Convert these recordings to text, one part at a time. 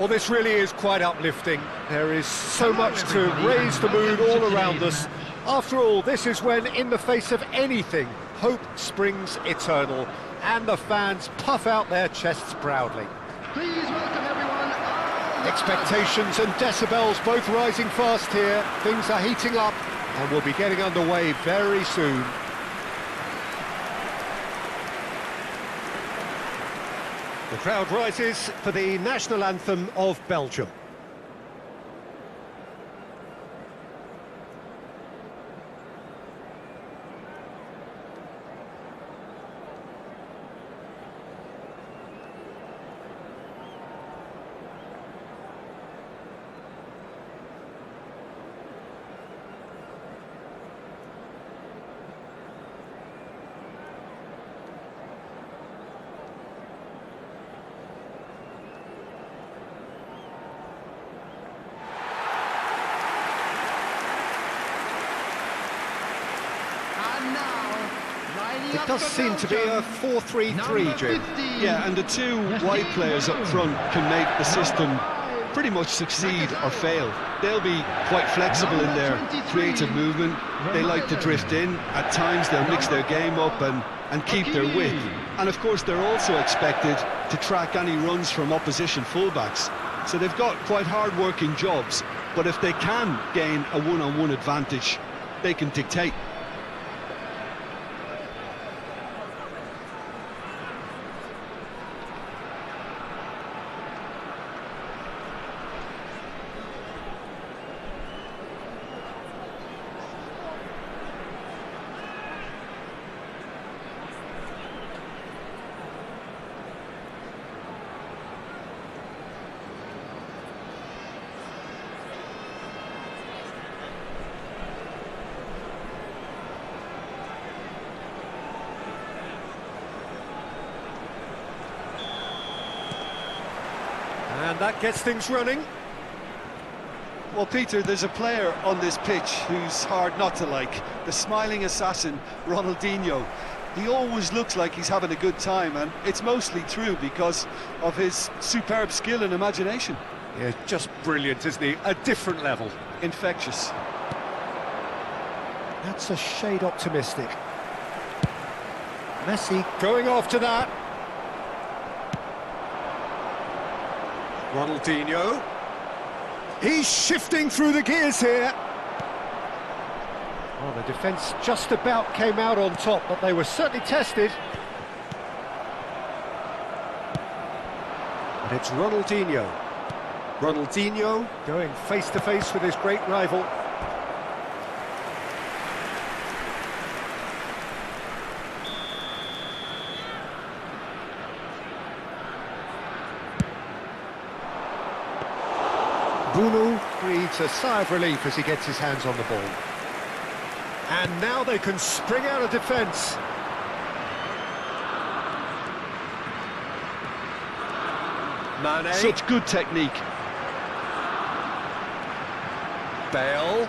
Well, this really is quite uplifting. There is so much to raise the mood all around us. After all, this is when, in the face of anything, hope springs eternal, and the fans puff out their chests proudly. Please welcome everyone. Expectations and decibels both rising fast here. Things are heating up, and we'll be getting underway very soon. The crowd rises for the national anthem of Belgium. It does seem to be a 4-3-3, Jim. Yeah, and the two wide players up front can make the system pretty much succeed or fail. They'll be quite flexible in their creative movement. They like to drift in. At times they'll mix their game up and keep their width. And of course they're also expected to track any runs from opposition fullbacks. So they've got quite hard-working jobs, but if they can gain a one-on-one advantage, they can dictate. And that gets things running. Well, Peter, there's a player on this pitch who's hard not to like. The smiling assassin, Ronaldinho. He always looks like he's having a good time, and it's mostly true because of his superb skill and imagination. Yeah, just brilliant, isn't he? A different level. Infectious. That's a shade optimistic. Messi going after that. Ronaldinho. He's shifting through the gears here. Well, the defence just about came out on top, but they were certainly tested. And it's Ronaldinho. Ronaldinho going face-to-face with his great rival. Bruno breathes a sigh of relief as he gets his hands on the ball. And now they can spring out of defence. Mane. Such good technique. Bale.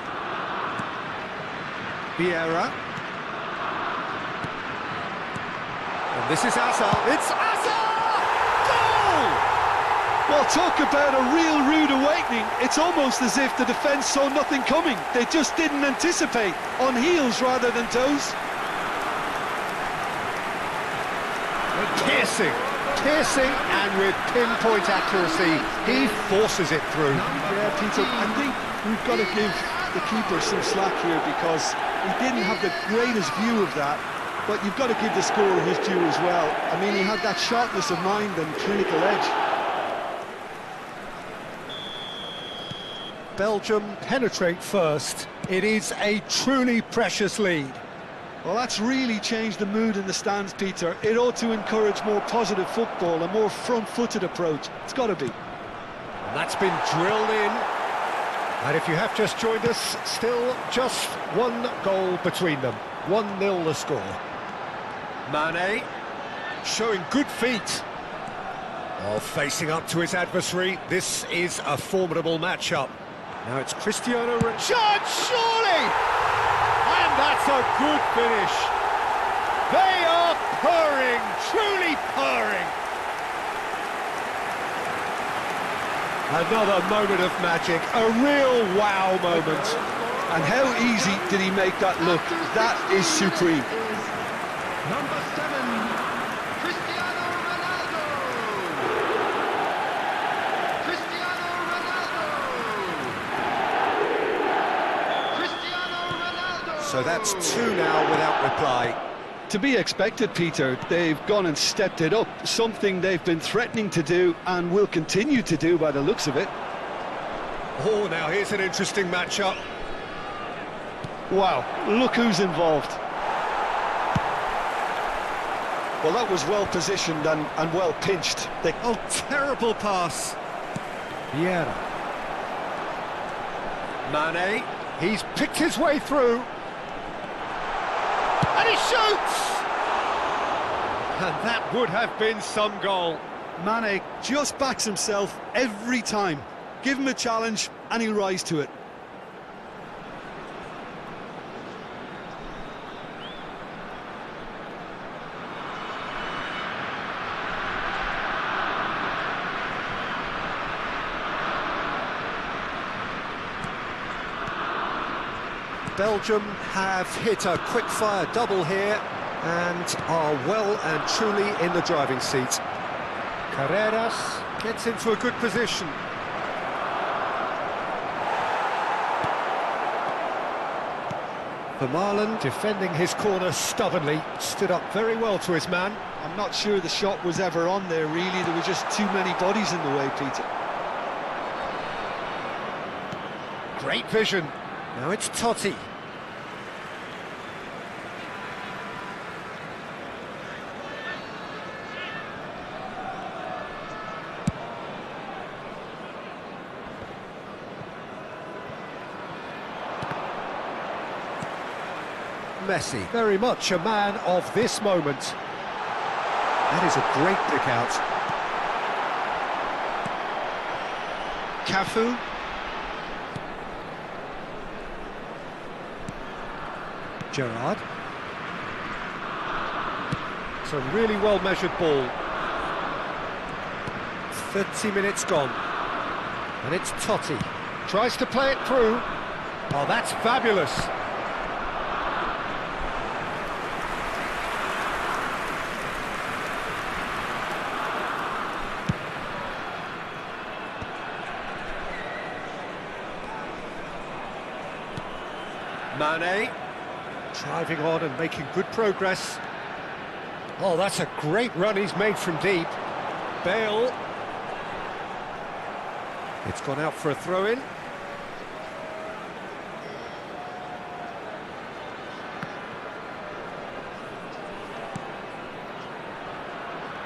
Vieira. And this is Hazard. It's Hazard! Goal! Well, talk about a real rude awakening. It's almost as if the defence saw nothing coming. They just didn't anticipate, on heels rather than toes. Piercing, and with pinpoint accuracy, he forces it through. Yeah, Peter, I think we've got to give the keeper some slack here because he didn't have the greatest view of that, but you've got to give the scorer his due as well. I mean, he had that sharpness of mind and clinical edge. Belgium penetrate first. It is a truly precious lead. Well, that's really changed the mood in the stands, Peter. It ought to encourage more positive football, a more front-footed approach. It's got to be. And that's been drilled in. And if you have just joined us, still just one goal between them. 1-0 the score. Mane showing good feet. While facing up to his adversary, this is a formidable matchup. Now it's Cristiano Ronaldo, surely! And that's a good finish. They are purring, truly purring. Another moment of magic, a real wow moment. And how easy did he make that look? That is supreme. Number 7, Cristiano Ronaldo. Cristiano Ronaldo. Cristiano Ronaldo. So that's 2 now without reply. To be expected, Peter. They've gone and stepped it up, something they've been threatening to do and will continue to do by the looks of it. Oh, now here's an interesting matchup. Wow, look who's involved. Well, that was well positioned and well pinched. Oh, terrible pass. Vieira. Mane, he's picked his way through. And he shoots! And that would have been some goal. Mane just backs himself every time. Give him a challenge and he'll rise to it. Belgium have hit a quick-fire double here and are well and truly in the driving seat. Carreras gets into a good position. Vermaelen, defending his corner stubbornly, stood up very well to his man. I'm not sure the shot was ever on there, really. There were just too many bodies in the way, Peter. Great vision. Now it's Totti. Messi, very much a man of this moment. That is a great pick out. Cafu. Gerrard. It's a really well-measured ball. 30 minutes gone. And it's Totti. Tries to play it through. Oh, that's fabulous. Mane. Driving on and making good progress. Oh, that's a great run he's made from deep. Bale. It's gone out for a throw-in.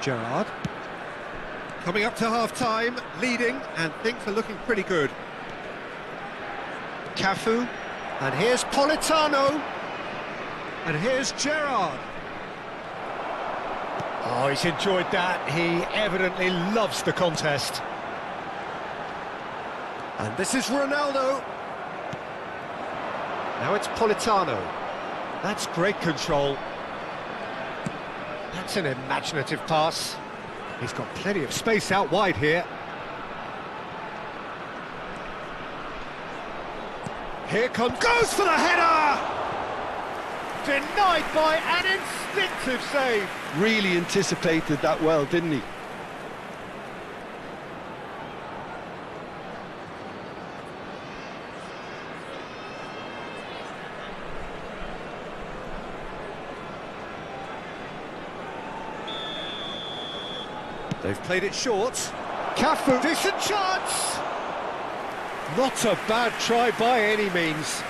Gerrard. Coming up to half-time, leading, and things are looking pretty good. Cafu. And here's Politano. And here's Gerrard. Oh, he's enjoyed that. He evidently loves the contest. And this is Ronaldo. Now it's Politano. That's great control. That's an imaginative pass. He's got plenty of space out wide here. Here comes... Goes for the header! Denied by an instinctive save. Really anticipated that well, didn't he? They've played it short. Cafu, decent chance! Not a bad try by any means.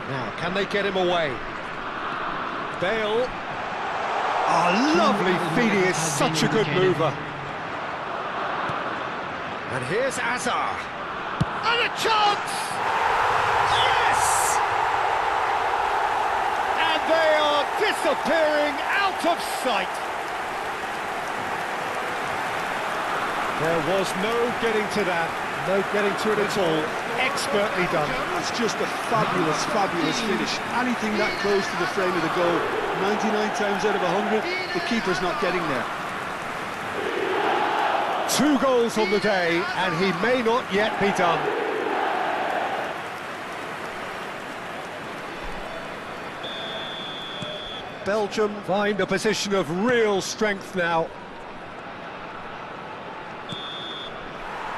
Now, can they get him away? Bale. Oh, lovely feed, he is such a good mover. And here's Azar. And a chance! Yes! And they are disappearing out of sight. There was no getting to that, no getting to it at all. Expertly done. That's just a fabulous, fabulous finish. Anything that close to the frame of the goal 99 times out of 100, the keeper's not getting there. 2 goals on the day, and he may not yet be done. Belgium find a position of real strength now.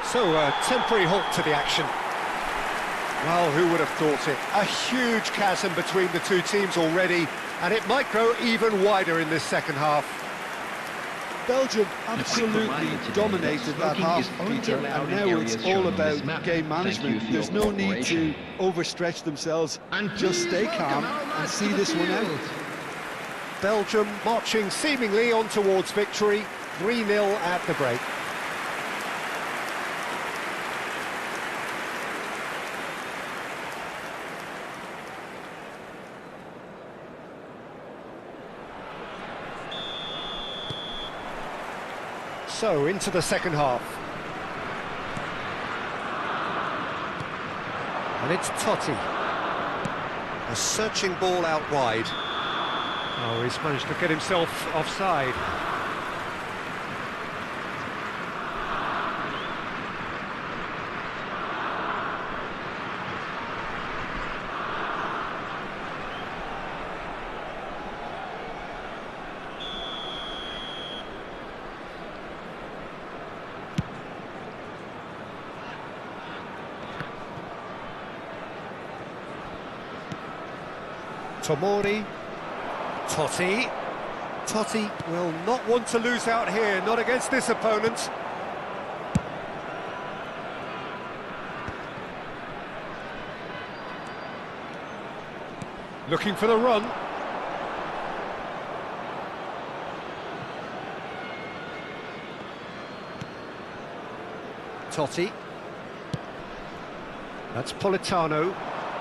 So, a temporary halt to the action. Well, who would have thought it? A huge chasm between the two teams already, and it might grow even wider in this second half. Belgium absolutely dominated that half, Peter, and now it's all about game management. There's no need to overstretch themselves, just stay calm and see this one out. Belgium marching seemingly on towards victory, 3-0 at the break. So, into the second half. And it's Totti. A searching ball out wide. Oh, he's managed to get himself offside. Tomori, Totti. Totti will not want to lose out here, not against this opponent. Looking for the run. Totti. That's Politano.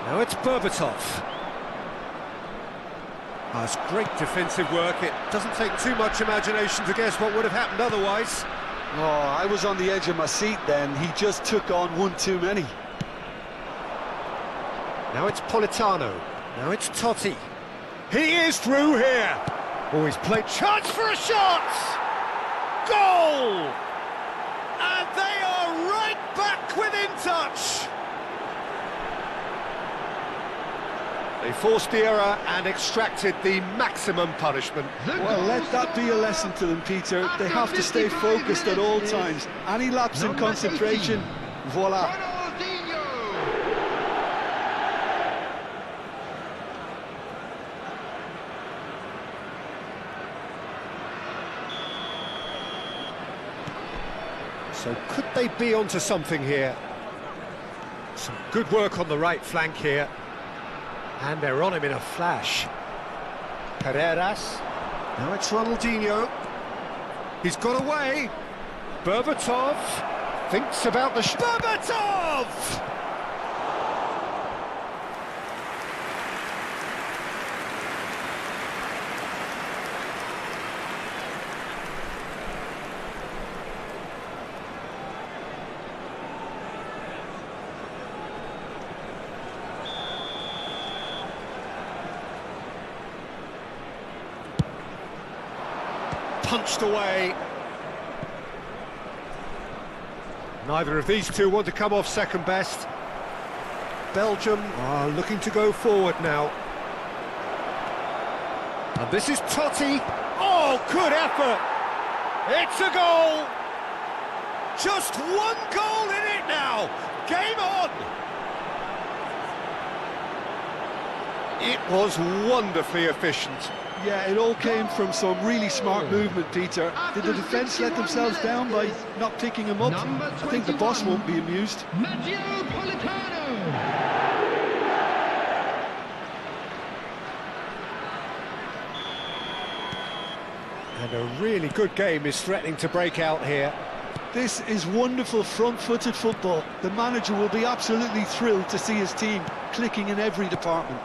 Now it's Berbatov. Oh, it's great defensive work. It doesn't take too much imagination to guess what would have happened otherwise. Oh, I was on the edge of my seat then. He just took on one too many. Now it's Politano. Now it's Totti. He is through here. Oh, he's played. Chance for a shot! Goal! And they are right back within touch. They forced the error and extracted the maximum punishment. Well, let that be a lesson to them, Peter. They have to stay focused at all times. Any lapse in concentration, voila. So could they be onto something here? Some good work on the right flank here. And they're on him in a flash. Carreras. Now it's Ronaldinho. He's got away. Berbatov thinks about the... Berbatov! Punched away. Neither of these two want to come off second best. Belgium are looking to go forward now. And this is Totti. Oh, good effort! It's a goal! Just one goal in it now! Game on! It was wonderfully efficient. Yeah, it all came from some really smart movement, Peter. Did the defence let themselves down by not picking him up? I think the boss won't be amused. And a really good game is threatening to break out here. This is wonderful front-footed football. The manager will be absolutely thrilled to see his team clicking in every department.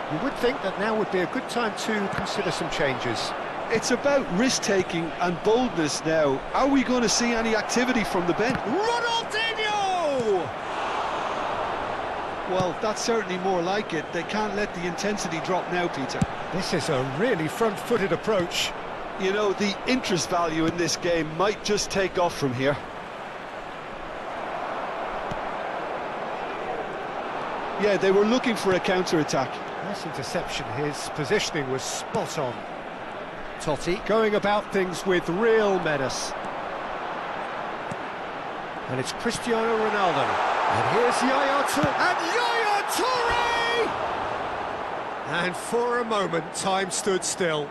You would think that now would be a good time to consider some changes. It's about risk-taking and boldness now. Are we going to see any activity from the bench? Ronaldinho! Well, that's certainly more like it. They can't let the intensity drop now, Peter. This is a really front-footed approach. You know, the interest value in this game might just take off from here. Yeah, they were looking for a counter-attack. Nice interception. His positioning was spot on. Totti going about things with real menace. And it's Cristiano Ronaldo. And here's Yaya Toure. And Yaya Toure! And for a moment, time stood still.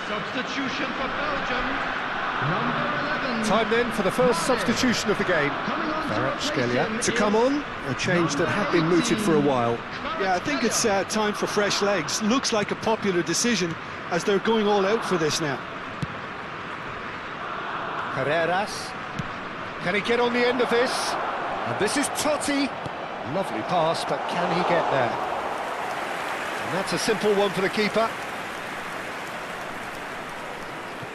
Substitution for Belgium. Number 11. Time then for the first substitution of the game. Kvaratskhelia to come on, a change that had been mooted for a while. Yeah, I think it's time for fresh legs. Looks like a popular decision as they're going all out for this now. Carreras. Can he get on the end of this? And this is Totti. Lovely pass, but can he get there? And that's a simple one for the keeper.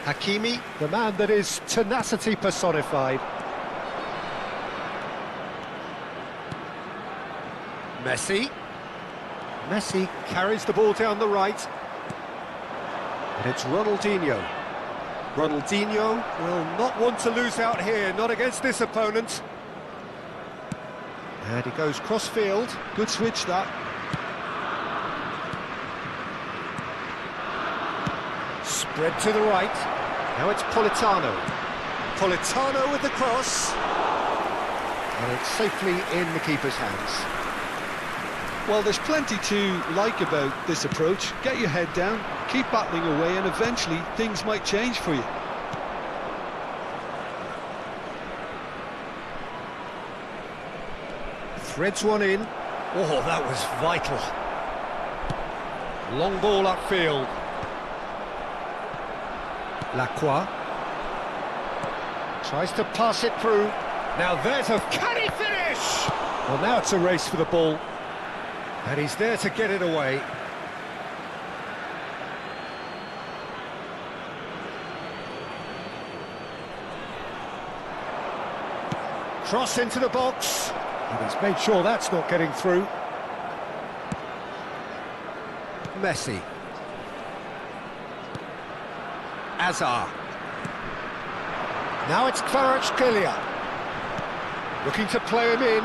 Hakimi, the man that is tenacity personified. Messi. Messi carries the ball down the right. And it's Ronaldinho. Ronaldinho will not want to lose out here, not against this opponent. And he goes cross-field. Good switch, that. Spread to the right. Now it's Politano. Politano with the cross. And it's safely in the keeper's hands. Well, there's plenty to like about this approach. Get your head down, keep battling away, and eventually things might change for you. Threads one in. Oh, that was vital. Long ball upfield. Lacroix tries to pass it through. Now there's a... Can he finish? Well, now it's a race for the ball. And he's there to get it away. Cross into the box. And he's made sure that's not getting through. Messi. Azar. Now it's Kvaratskhelia. Looking to play him in.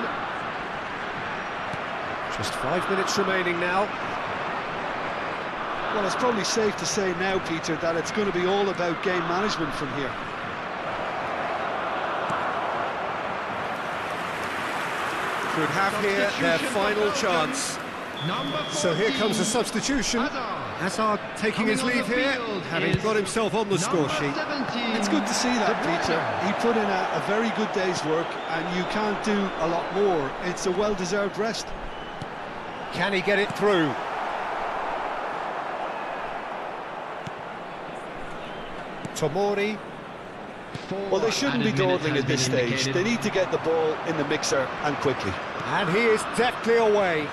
Just 5 minutes remaining now. Well, it's probably safe to say now, Peter, that it's going to be all about game management from here. Could have here their final chance. So here comes the substitution. Hazard taking his leave here, having got himself on the score sheet. It's good to see that, Peter. He put in a very good day's work, and you can't do a lot more. It's a well-deserved rest. Can he get it through? Tomori. Well, they shouldn't be dawdling at this stage. They need to get the ball in the mixer, and quickly. And he is deftly away.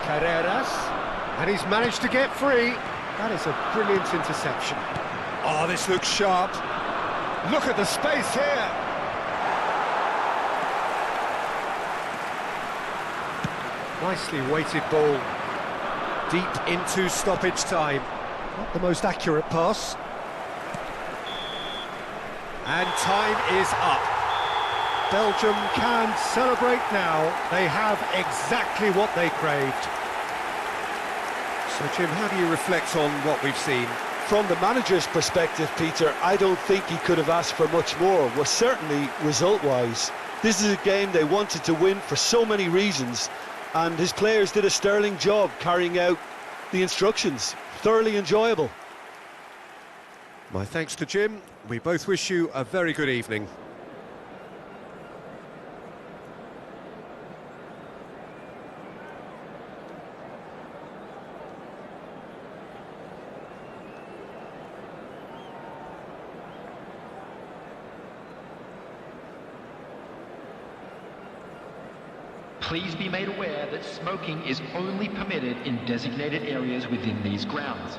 Carreras. And he's managed to get free. That is a brilliant interception. Oh, this looks sharp. Look at the space here. Nicely weighted ball. Deep into stoppage time. Not the most accurate pass. And time is up. Belgium can celebrate now. They have exactly what they craved. So, Jim, how do you reflect on what we've seen? From the manager's perspective, Peter, I don't think he could have asked for much more. Well, certainly result-wise. This is a game they wanted to win for so many reasons, and his players did a sterling job carrying out the instructions. Thoroughly enjoyable. My thanks to Jim. We both wish you a very good evening. Please be made aware that smoking is only permitted in designated areas within these grounds.